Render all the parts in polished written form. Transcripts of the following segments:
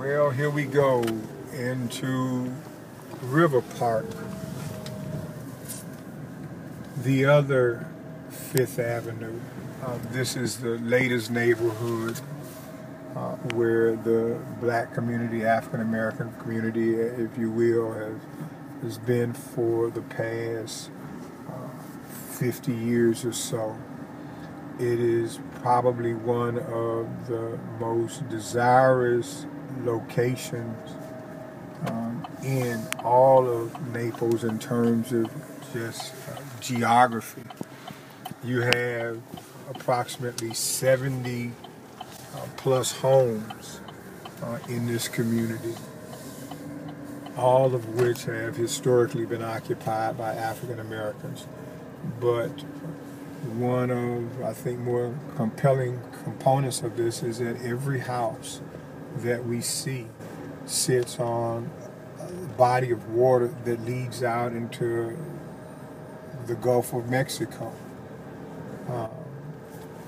Well, here we go into River Park, the other Fifth Avenue. This is the latest neighborhood where the black community, African American community, if you will, has been for the past 50 years or so. It is probably one of the most desirous locations in all of Naples in terms of just geography. You have approximately 70 plus homes in this community, all of which have historically been occupied by African Americans. But one of, I think, more compelling components of this is that every house that we see sits on a body of water that leads out into the Gulf of Mexico.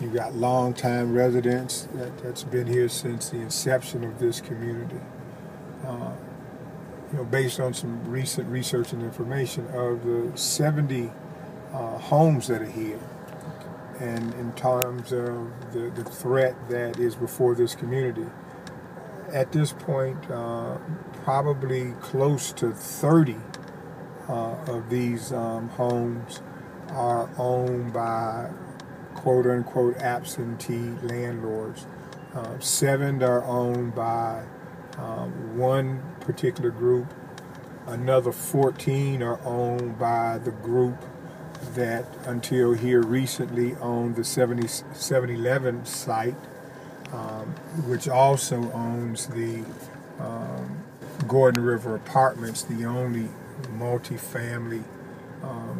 You've got long-time residents that's been here since the inception of this community. Based on some recent research and information, of the 70 homes that are here, and in terms of the threat that is before this community, at this point, probably close to 30 of these homes are owned by quote-unquote absentee landlords. 7 are owned by one particular group. Another 14 are owned by the group that until here recently owned the 7-Eleven site, which also owns the Gordon River Apartments, the only multi-family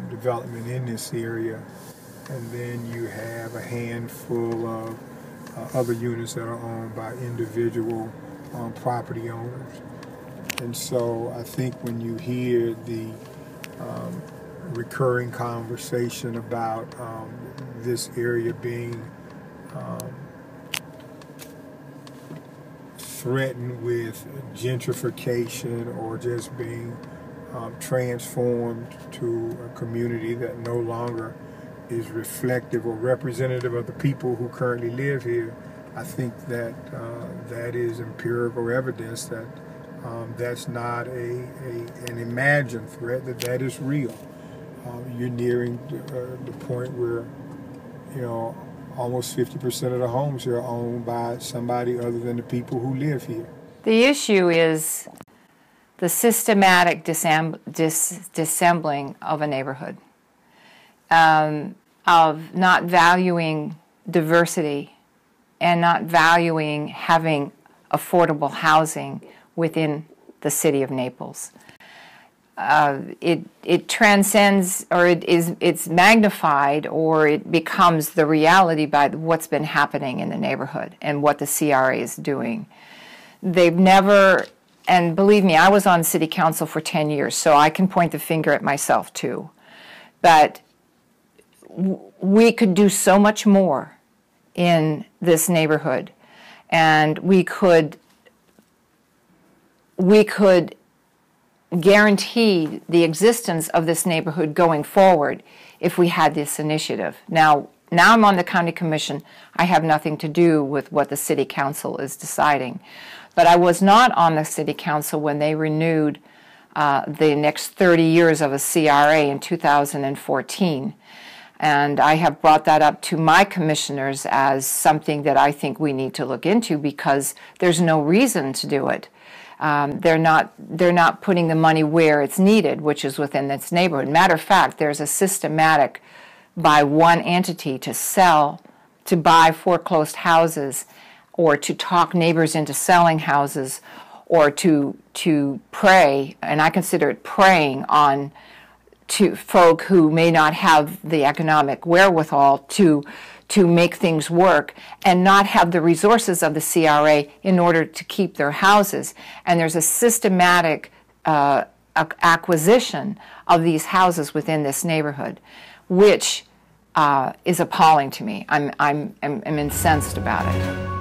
development in this area. And then you have a handful of other units that are owned by individual property owners. And so I think when you hear the recurring conversation about this area being threatened with gentrification or just being transformed to a community that no longer is reflective or representative of the people who currently live here, I think that that is empirical evidence that that's not an imagined threat, that is real. You're nearing the point where, almost 50% of the homes here are owned by somebody other than the people who live here. The issue is the systematic dissembling of a neighborhood, of not valuing diversity and not valuing having affordable housing within the city of Naples. It transcends, or it's magnified, or it becomes the reality by what's been happening in the neighborhood and what the CRA is doing. They've never, and believe me, I was on city council for 10 years, so I can point the finger at myself too. But we could do so much more in this neighborhood, and we could guarantee the existence of this neighborhood going forward if we had this initiative. Now I'm on the county commission. I have nothing to do with what the city council is deciding. But I was not on the city council when they renewed the next 30 years of a CRA in 2014. And I have brought that up to my commissioners as something that I think we need to look into, because there's no reason to do it. They're not putting the money where it's needed, which is within this neighborhood. Matter of fact, there's a systematic by one entity to buy foreclosed houses, or to talk neighbors into selling houses, or to prey, and I consider it preying on to folk who may not have the economic wherewithal to make things work and not have the resources of the CRA in order to keep their houses. And there's a systematic acquisition of these houses within this neighborhood, which is appalling to me. I'm incensed about it.